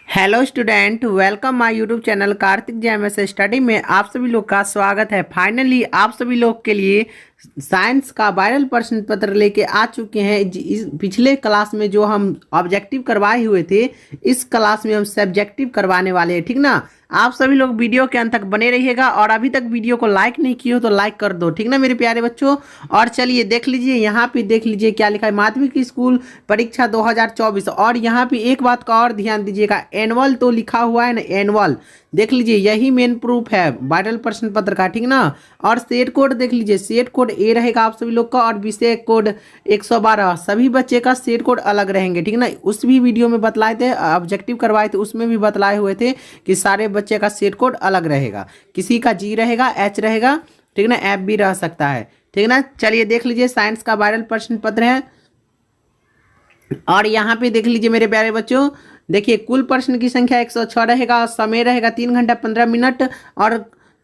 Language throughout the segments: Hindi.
Hello student, welcome my YouTube channel Kartik JMS study में आप सभी लोग का स्वागत है। फाइनली आप सभी लोग के लिए साइंस का वायरल प्रश्न पत्र लेके आ चुके हैं। इस पिछले क्लास में जो हम ऑब्जेक्टिव करवाए हुए थे, इस क्लास में हम सब्जेक्टिव करवाने वाले हैं। ठीक ना, आप सभी लोग वीडियो के अंत तक बने रहिएगा और अभी तक वीडियो को लाइक नहीं किए हो तो लाइक कर दो, ठीक ना मेरे प्यारे बच्चों। और चलिए देख लीजिए, यहाँ पे देख लीजिए क्या लिखा है, माध्यमिक स्कूल परीक्षा 2024। और यहाँ पे एक बात का और ध्यान दीजिएगा, एनुअल तो लिखा हुआ है ना, एनुअल देख लीजिए, यही मेन प्रूफ है वायरल प्रश्न पत्र का, ठीक ना। और सेट कोड देख लीजिए, सेट कोड ए रहेगा आप सभी लोग का और विषय कोड 112। सभी बच्चे का सेट कोड अलग रहेंगे, ठीक ना। उस भी वीडियो में बतलाए थे, ऑब्जेक्टिव करवाए थे, उसमें भी बतलाए हुए थे कि सारे बच्चे का सेट कोड अलग रहेगा। किसी का जी रहेगा, एच रहेगा, ठीक ना, एफ भी रह सकता है, ठीक ना। चलिए देख लीजिए, साइंस का वायरल प्रश्न पत्र है। और यहाँ पे देख लीजिए मेरे प्यारे बच्चों, देखिए कुल प्रश्न की संख्या 106 रहेगा, समय रहेगा 3 घंटा 15 मिनट और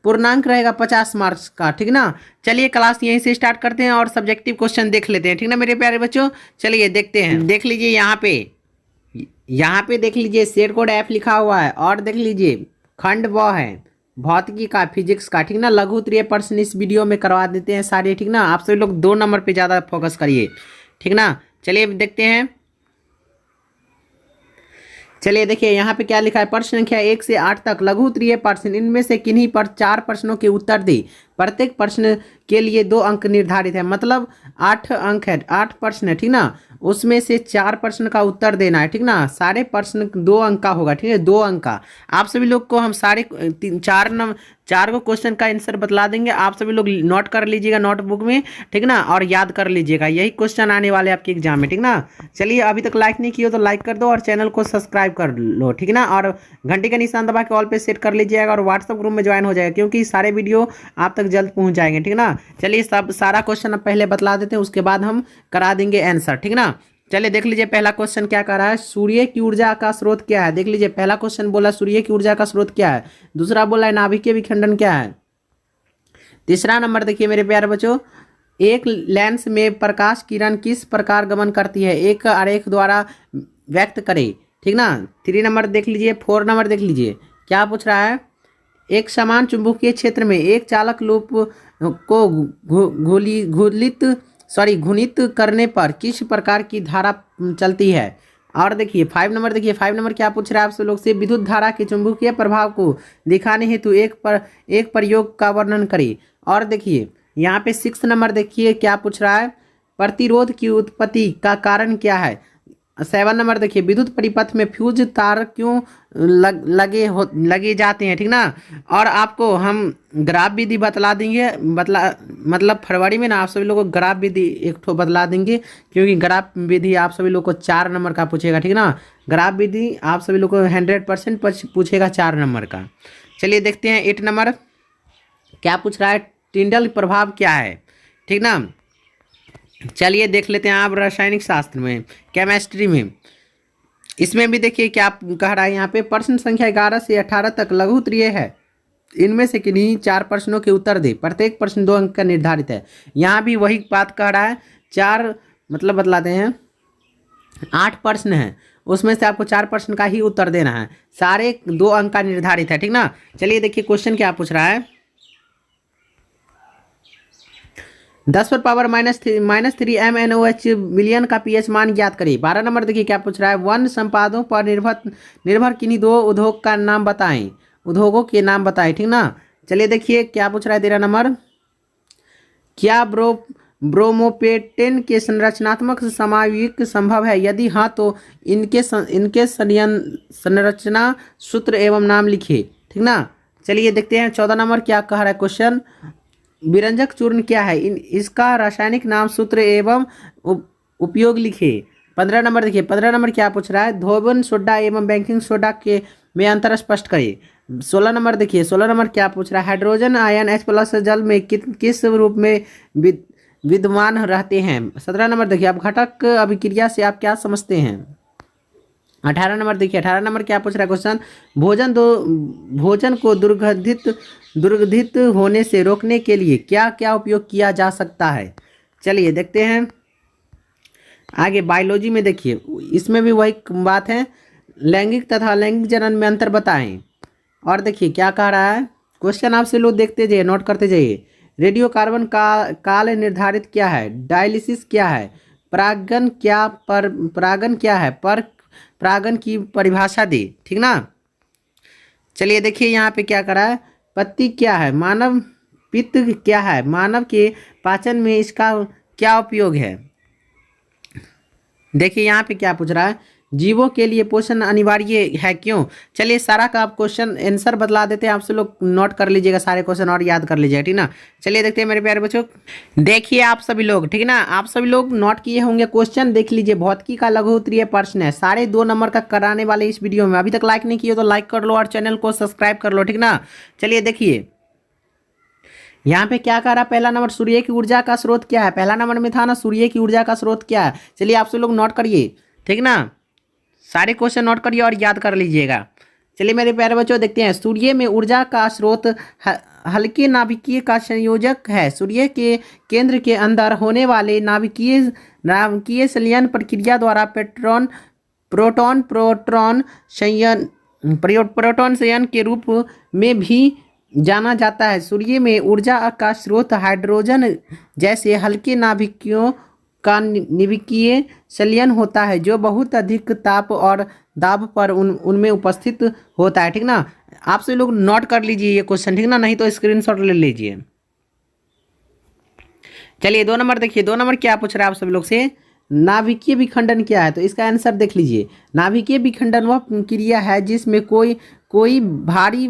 पूर्णांक रहेगा 50 मार्क्स का, ठीक ना। चलिए क्लास यहीं से स्टार्ट करते हैं और सब्जेक्टिव क्वेश्चन देख लेते हैं, ठीक ना मेरे प्यारे बच्चों। चलिए देखते हैं, देख लीजिए यहाँ पे देख लीजिए सेट कोड एफ लिखा हुआ है। और देख लीजिए खंड व है भौतिकी का, फिजिक्स का, ठीक ना। लघु उत्तरीय प्रश्न इस वीडियो में करवा देते हैं सारे, ठीक ना। आप सभी लोग 2 नंबर पे ज़्यादा फोकस करिए, ठीक ना। चलिए देखते हैं, चलिए देखिए यहाँ पे क्या लिखा है, प्रश्न संख्या 1 से 8 तक लघु उत्तरीय प्रश्न, इनमें से किन्हीं पर 4 प्रश्नों के उत्तर दे। प्रत्येक प्रश्न के लिए 2 अंक निर्धारित है, मतलब 8 अंक है, 8 प्रश्न है, ठीक ना। उसमें से 4 प्रश्न का उत्तर देना है, ठीक ना। सारे प्रश्न 2 अंक का होगा, ठीक है, 2 अंक का। आप सभी लोग को हम सारे 4 को क्वेश्चन का आंसर बतला देंगे, आप सभी लोग नोट कर लीजिएगा नोटबुक में, ठीक ना, और याद कर लीजिएगा, यही क्वेश्चन आने वाले आपके एग्जाम में, ठीक ना। चलिए अभी तक लाइक नहीं किया तो लाइक कर दो और चैनल को सब्सक्राइब कर लो, ठीक ना। और घंटी का निशान दबा के ऑल पे सेट कर लीजिएगा और व्हाट्सएप ग्रुप में ज्वाइन हो जाएगा, क्योंकि सारे वीडियो आप तक जल्द पहुंच जाएंगे, ठीक ना। चलिए सब सारा क्वेश्चन अब पहले बतला देते हैं, उसके बाद हम करा देंगे आंसर, ठीक ना। चलिए देख लीजिए पहला क्वेश्चन क्या कर रहा है, सूर्य की ऊर्जा का स्रोत क्या है। देख लीजिए पहला क्वेश्चन बोला सूर्य की ऊर्जा का स्रोत क्या है, दूसरा बोला है नाभिकीय विखंडन क्या है, तीसरा नंबर देखिए मेरे प्यारे बच्चों, एक लेंस में प्रकाश किरण किस प्रकार गमन करती है, एक आरेख द्वारा व्यक्त करे, ठीक ना। 3 नंबर देख लीजिए, 4 नंबर देख लीजिए क्या पूछ रहा है, एक समान चुंबकीय क्षेत्र में एक चालक लूप को घूर्णित करने पर किस प्रकार की धारा चलती है। और देखिए 5 नंबर, देखिए 5 नंबर क्या पूछ रहा है आप सब लोग से, विद्युत धारा के चुंबकीय प्रभाव को दिखाने हेतु एक प्रयोग का वर्णन करिए। और देखिए यहाँ पे 6 नंबर देखिए क्या पूछ रहा है, प्रतिरोध की उत्पत्ति का कारण क्या है। 7 नंबर देखिए, विद्युत परिपथ में फ्यूज तार क्यों लगे जाते हैं, ठीक ना। और आपको हम ग्राफ विधि बतला देंगे, मतलब फरवरी में ना आप सभी लोगों को ग्राफ विधि एक ठो बतला देंगे, क्योंकि ग्राफ विधि आप सभी लोग को 4 नंबर का पूछेगा, ठीक ना। ग्राफ विधि आप सभी लोग को 100% पूछेगा 4 नंबर का। चलिए देखते हैं 8 नंबर क्या पूछ रहा है, टिंडल प्रभाव क्या है, ठीक ना। चलिए देख लेते हैं आप रासायनिक शास्त्र में, केमिस्ट्री में, इसमें भी देखिए क्या कह रहा है यहाँ पे, प्रश्न संख्या 11 से 18 तक लघु उत्तरीय है, इनमें से किन्हीं 4 प्रश्नों के उत्तर दे। प्रत्येक प्रश्न 2 अंक का निर्धारित है। यहाँ भी वही बात कह रहा है, 4 मतलब बतलाते हैं, 8 प्रश्न हैं, उसमें से आपको 4 प्रश्न का ही उत्तर देना है, सारे 2 अंक का निर्धारित है, ठीक ना। चलिए देखिए क्वेश्चन क्या पूछ रहा है, 10 पर पावर -3 MnOH मिलियन का pH मान ज्ञात करिए। 12 नंबर देखिए क्या पूछ रहा है, वन संपादों पर निर्भर किन्हीं 2 उद्योग का नाम बताएं, उद्योगों के नाम बताएं, ठीक ना। चलिए देखिए क्या पूछ रहा है 13 नंबर, क्या ब्रोमोपेटेन के संरचनात्मक समाविक संभव है, यदि हाँ तो इनके संरचना सूत्र एवं नाम लिखिए, ठीक ना। चलिए देखते हैं 14 नंबर क्या कह रहा है क्वेश्चन, विरंजक चूर्ण क्या है, इसका रासायनिक नाम सूत्र एवं उपयोग लिखे। 15 नंबर देखिए, 15 नंबर क्या पूछ रहा है, धोबन सोडा एवं बेकिंग सोडा के में अंतर स्पष्ट करिए। 16 नंबर देखिए, 16 नंबर क्या पूछ रहा है, हाइड्रोजन आयन H+ जल में किस रूप में विद्यमान रहते हैं। 17 नंबर देखिए, अब घटक अभिक्रिया से आप क्या समझते हैं। 18 नंबर देखिए, 18 नंबर क्या पूछ रहा है क्वेश्चन, भोजन को दुर्गंधित होने से रोकने के लिए क्या क्या उपयोग किया जा सकता है। चलिए देखते हैं आगे बायोलॉजी में, देखिए इसमें भी वही बात है, लैंगिक तथा अलैंगिक जनन में अंतर बताएं। और देखिए क्या कह रहा है क्वेश्चन, आपसे लोग देखते जाइए, नोट करते जाइए। रेडियो कार्बन का काल निर्धारित क्या है, डायलिसिस क्या है, परागन क्या, पर परागन क्या है, पर परागन की परिभाषा दे। ठीक ना। चलिए देखिए यहाँ पे क्या करा है, पत्ती क्या है, मानव पित्त क्या है, मानव के पाचन में इसका क्या उपयोग है। देखिए यहाँ पे क्या पूछ रहा है, जीवों के लिए पोषण अनिवार्य है क्यों। चलिए सारा का आप क्वेश्चन आंसर बतला देते हैं, आपसे लोग नोट कर लीजिएगा सारे क्वेश्चन और याद कर लीजिएगा। ठीक ना। चलिए देखते हैं मेरे प्यारे बच्चों, देखिए आप सभी लोग, ठीक ना, आप सभी लोग नोट किए होंगे क्वेश्चन, देख लीजिए। भौतिकी का लघु उत्तरीय प्रश्न है, सारे 2 नंबर का कराने वाले इस वीडियो में। अभी तक लाइक नहीं किए तो लाइक कर लो और चैनल को सब्सक्राइब कर लो। ठीक ना। चलिए देखिए यहाँ पे क्या कह रहा है, पहला नंबर सूर्य की ऊर्जा का स्रोत क्या है। पहला नंबर में था ना सूर्य की ऊर्जा का स्रोत क्या है। चलिए आप सब लोग नोट करिए। ठीक ना, सारे क्वेश्चन नोट करिए और याद कर लीजिएगा। चलिए मेरे प्यारे बच्चों देखते हैं, सूर्य में ऊर्जा का स्रोत हल्के नाभिकीय का संयोजक है। सूर्य के केंद्र के अंदर होने वाले नाभिकीय संलयन प्रक्रिया द्वारा प्रोटॉन संयन के रूप में भी जाना जाता है। सूर्य में ऊर्जा का स्रोत हाइड्रोजन जैसे हल्के नाभिकों का नाभिकीय संलयन होता है, जो बहुत अधिक ताप और दाब पर उनमें उपस्थित होता है। ठीक ना। आप सभी लोग नोट कर लीजिए ये क्वेश्चन। ठीक ना, नहीं तो स्क्रीनशॉट ले लीजिए। चलिए 2 नंबर देखिए, 2 नंबर क्या पूछ रहा है आप सभी लोग से, नाभिकीय विखंडन क्या है। तो इसका आंसर देख लीजिए। नाभिकीय विखंडन वह क्रिया है जिसमें कोई भारी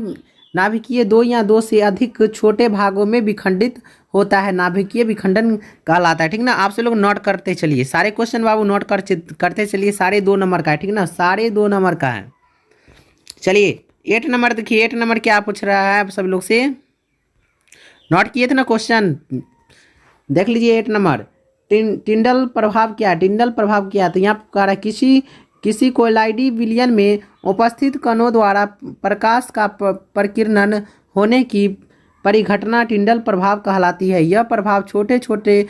नाभिकीय 2 या 2 से अधिक छोटे भागों में विखंडित होता है, नाभिकीय विखंडन कहलाता है। ठीक ना। आप से लोग नोट करते चलिए, सारे क्वेश्चन बाबू नोट करते चलिए। सारे 2 नंबर का है। ठीक ना, सारे 2 नंबर का है। चलिए 8 नंबर देखिए, 8 नंबर क्या पूछ रहा है आप सब लोग से, नोट किए थे ना क्वेश्चन, देख लीजिए। 8 नंबर टिंडल प्रभाव क्या है। टिंडल प्रभाव क्या है, तो यहाँ कह रहा है किसी कोलाइडी विलयन में उपस्थित कणों द्वारा प्रकाश का प्रकीर्णन होने की परिघटना टिंडल प्रभाव कहलाती है। यह प्रभाव छोटे छोटे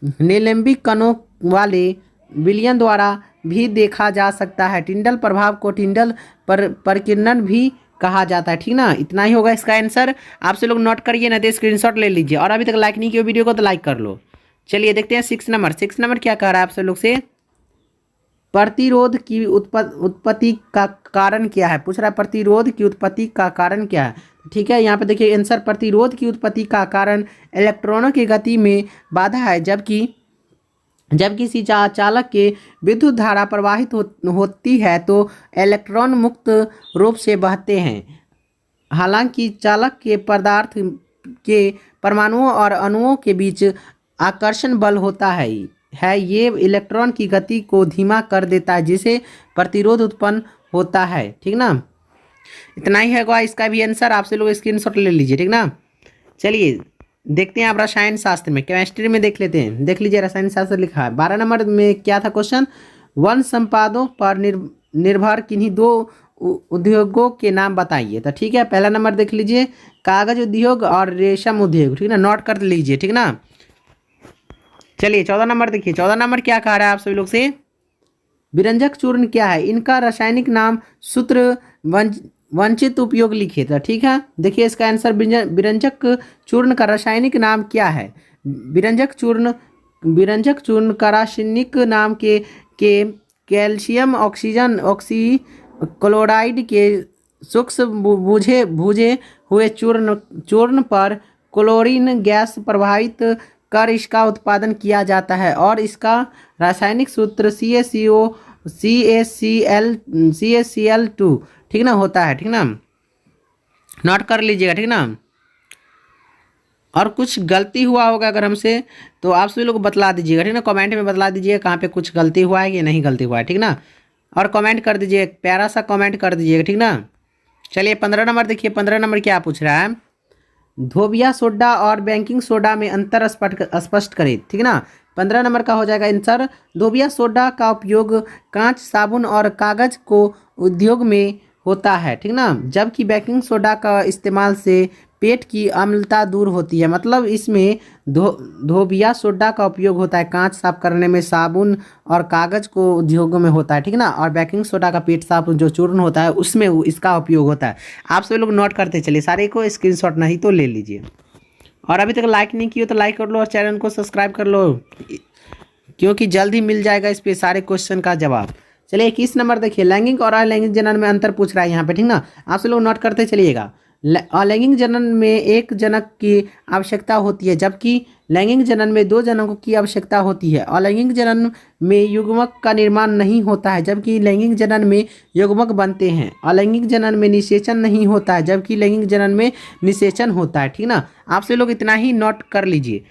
निलंबित कणों वाले विलयन द्वारा भी देखा जा सकता है। टिंडल प्रभाव को टिंडल प्रकीर्णन भी कहा जाता है। ठीक ना, इतना ही होगा इसका आंसर। आपसे लोग नोट करिए, ना तो स्क्रीनशॉट ले लीजिए। और अभी तक लाइक नहीं किया वीडियो को तो लाइक कर लो। चलिए देखते हैं 6 नंबर। 6 नंबर क्या कह रहा है आप सब लोग से, प्रतिरोध की उत्पत्ति का कारण क्या है। पूछ रहा है प्रतिरोध की उत्पत्ति का कारण क्या है। ठीक है, यहाँ पे देखिए आंसर, प्रतिरोध की उत्पत्ति का कारण इलेक्ट्रॉनों की गति में बाधा है, जबकि जब किसी चालक के विद्युत धारा प्रवाहित होती है तो इलेक्ट्रॉन मुक्त रूप से बहते हैं। हालांकि चालक के पदार्थ के परमाणुओं और अणुओं के बीच आकर्षण बल होता है ये इलेक्ट्रॉन की गति को धीमा कर देता है, जिसे प्रतिरोध उत्पन्न होता है। ठीक ना, इतना ही है इसका भी आंसर। आपसे लोग स्क्रीनशॉट ले लीजिए। ठीक ना। चलिए देखते हैं आप रसायन शास्त्र में, केमिस्ट्री में देख लेते हैं। देख लीजिए रसायन शास्त्र लिखा है। 12 नंबर में क्या था क्वेश्चन, वन संपादों पर निर्भर किन्हीं 2 उद्योगों के नाम बताइए। तो ठीक है, पहला नंबर देख लीजिए, कागज उद्योग और रेशम उद्योग। ठीक ना, नोट कर लीजिए। ठीक ना। चलिए 14 नंबर देखिए, 14 नंबर क्या कह रहा है आप सभी लोग से, विरंजक चूर्ण क्या है, इनका रासायनिक नाम सूत्र वंचित उपयोग लिखिए। तो ठीक है, देखिए इसका आंसर, विरंजक चूर्ण का रासायनिक नाम क्या है। विरंजक चूर्ण का रासायनिक नाम के कैल्शियम ऑक्सी क्लोराइड के सूक्ष्म भुजे हुए चूर्ण पर क्लोरीन गैस प्रभावित कर इसका उत्पादन किया जाता है, और इसका रासायनिक सूत्र CaCl2 ठीक ना होता है। ठीक ना, नोट कर लीजिएगा। ठीक ना, और कुछ गलती हुआ होगा अगर हमसे तो आप सभी लोग बतला दीजिएगा। ठीक ना, कमेंट में बतला दीजिएगा कहाँ पे कुछ गलती हुआ है या नहीं गलती हुआ है। ठीक ना, और कमेंट कर दीजिए, प्यारा सा कमेंट कर दीजिएगा। ठीक ना। चलिए 15 नंबर देखिए, 15 नंबर क्या पूछ रहा है, धोबिया सोडा और बेकिंग सोडा में अंतर स्पष्ट करें। ठीक ना, 15 नंबर का हो जाएगा आंसर, धोबिया सोडा का उपयोग कांच, साबुन और कागज को उद्योग में होता है। ठीक ना, जबकि बेकिंग सोडा का इस्तेमाल से पेट की अम्लता दूर होती है। मतलब इसमें धोबिया सोडा का उपयोग होता है कांच साफ करने में, साबुन और कागज को उद्योगों में होता है, ठीक ना। और बेकिंग सोडा का पेट साफ जो चूर्ण होता है उसमें इसका उपयोग होता है। आप सभी लोग नोट करते चलिए, सारे को स्क्रीनशॉट नहीं तो ले लीजिए। और अभी तक लाइक नहीं किया तो लाइक कर लो और चैनल को सब्सक्राइब कर लो, क्योंकि जल्द ही मिल जाएगा इस पे सारे क्वेश्चन का जवाब। चलिए 21 नंबर देखिए, लैंगिक और अलैंगिक जनन में अंतर पूछ रहा है यहाँ पे, ठीक ना। आप सब लोग नोट करते चलिएगा। अलैंगिक जनन में एक जनक की आवश्यकता होती है, जबकि लैंगिक जनन में 2 जनकों की आवश्यकता होती है। अलैंगिक जनन में युग्मक का निर्माण नहीं होता है, जबकि लैंगिक जनन में युग्मक बनते हैं। अलैंगिक जनन में निषेचन नहीं होता है, जबकि लैंगिक जनन में निषेचन होता है, ठीक ना। आप सब लोग इतना ही नोट कर लीजिए,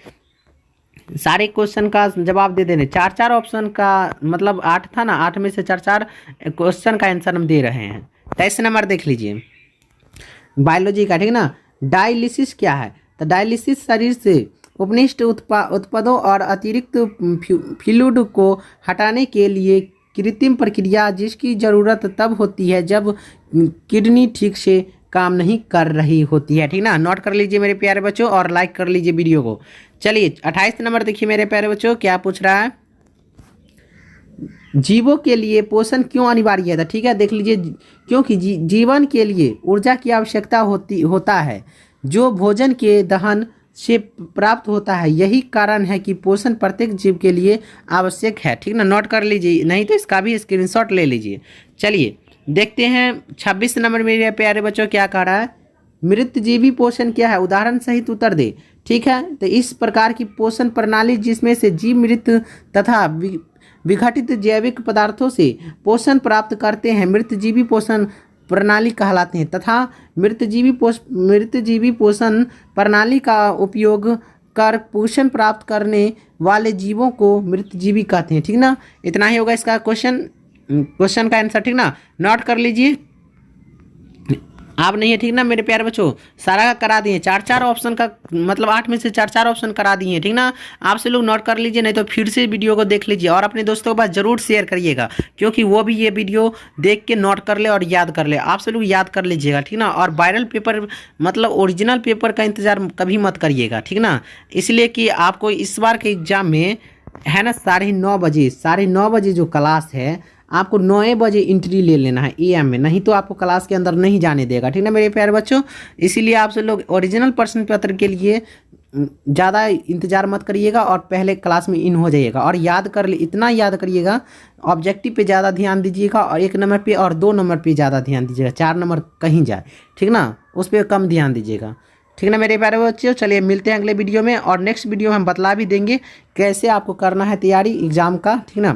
सारे क्वेश्चन का जवाब दे देने। 4 ऑप्शन का मतलब 8 था ना, 8 में से 4 क्वेश्चन का आंसर हम दे रहे हैं। 23 नंबर देख लीजिए, बायोलॉजी का, ठीक ना। डायलिसिस क्या है? तो डायलिसिस शरीर से उपनिष्ट उत्पादों और अतिरिक्त फ्लूइड को हटाने के लिए कृत्रिम प्रक्रिया, जिसकी ज़रूरत तब होती है जब किडनी ठीक से काम नहीं कर रही होती है, ठीक ना। नोट कर लीजिए मेरे प्यारे बच्चों और लाइक कर लीजिए वीडियो को। चलिए 28 नंबर देखिए मेरे प्यारे बच्चों, क्या पूछ रहा है? जीवों के लिए पोषण क्यों अनिवार्य है? तो ठीक है, देख लीजिए, क्योंकि जीवन के लिए ऊर्जा की आवश्यकता होता है, जो भोजन के दहन से प्राप्त होता है। यही कारण है कि पोषण प्रत्येक जीव के लिए आवश्यक है, ठीक ना। नोट कर लीजिए, नहीं तो इसका भी स्क्रीनशॉट ले लीजिए। चलिए देखते हैं 26 नंबर मेरे प्यारे बच्चों, क्या कह रहा है? मृतजीवी पोषण क्या है? उदाहरण सहित उत्तर दे, ठीक है। तो इस प्रकार की पोषण प्रणाली जिसमें से जीव मृत तथा विघटित जैविक पदार्थों से पोषण प्राप्त करते हैं, मृतजीवी पोषण प्रणाली कहलाते हैं। तथा मृतजीवी पोषण प्रणाली का उपयोग कर पोषण प्राप्त करने वाले जीवों को मृतजीवी कहते हैं, ठीक ना। इतना ही होगा इसका क्वेश्चन का आंसर, ठीक ना। नोट कर लीजिए, आप नहीं है, ठीक ना मेरे प्यारे बच्चों, सारा करा दिए। 4 ऑप्शन का मतलब 8 में से 4 ऑप्शन करा दिए, ठीक ना। आप से लोग नोट कर लीजिए, नहीं तो फिर से वीडियो को देख लीजिए और अपने दोस्तों के पास जरूर शेयर करिएगा, क्योंकि वो भी ये वीडियो देख के नोट कर ले और याद कर ले। आप से लोग याद कर लीजिएगा, ठीक ना। और वायरल पेपर मतलब ओरिजिनल पेपर का इंतजार कभी मत करिएगा, ठीक ना। इसलिए कि आपको इस बार के एग्जाम में है ना 9:30 बजे जो क्लास है, आपको 9 बजे एंट्री ले लेना है AM में, नहीं तो आपको क्लास के अंदर नहीं जाने देगा, ठीक ना मेरे प्यारे बच्चों। इसीलिए आप सब लोग ओरिजिनल प्रश्न पत्र के लिए ज़्यादा इंतजार मत करिएगा और पहले क्लास में इन हो जाइएगा। और याद कर ले, इतना याद करिएगा, ऑब्जेक्टिव पे ज़्यादा ध्यान दीजिएगा और 1 नंबर पे और 2 नंबर पे ज़्यादा ध्यान दीजिएगा। 4 नंबर कहीं जाए, ठीक ना, उस पर कम ध्यान दीजिएगा, ठीक ना मेरे प्यारे बच्चों। चलिए मिलते हैं अगले वीडियो में, और नेक्स्ट वीडियो में हम बतला भी देंगे कैसे आपको करना है तैयारी एग्ज़ाम का, ठीक ना।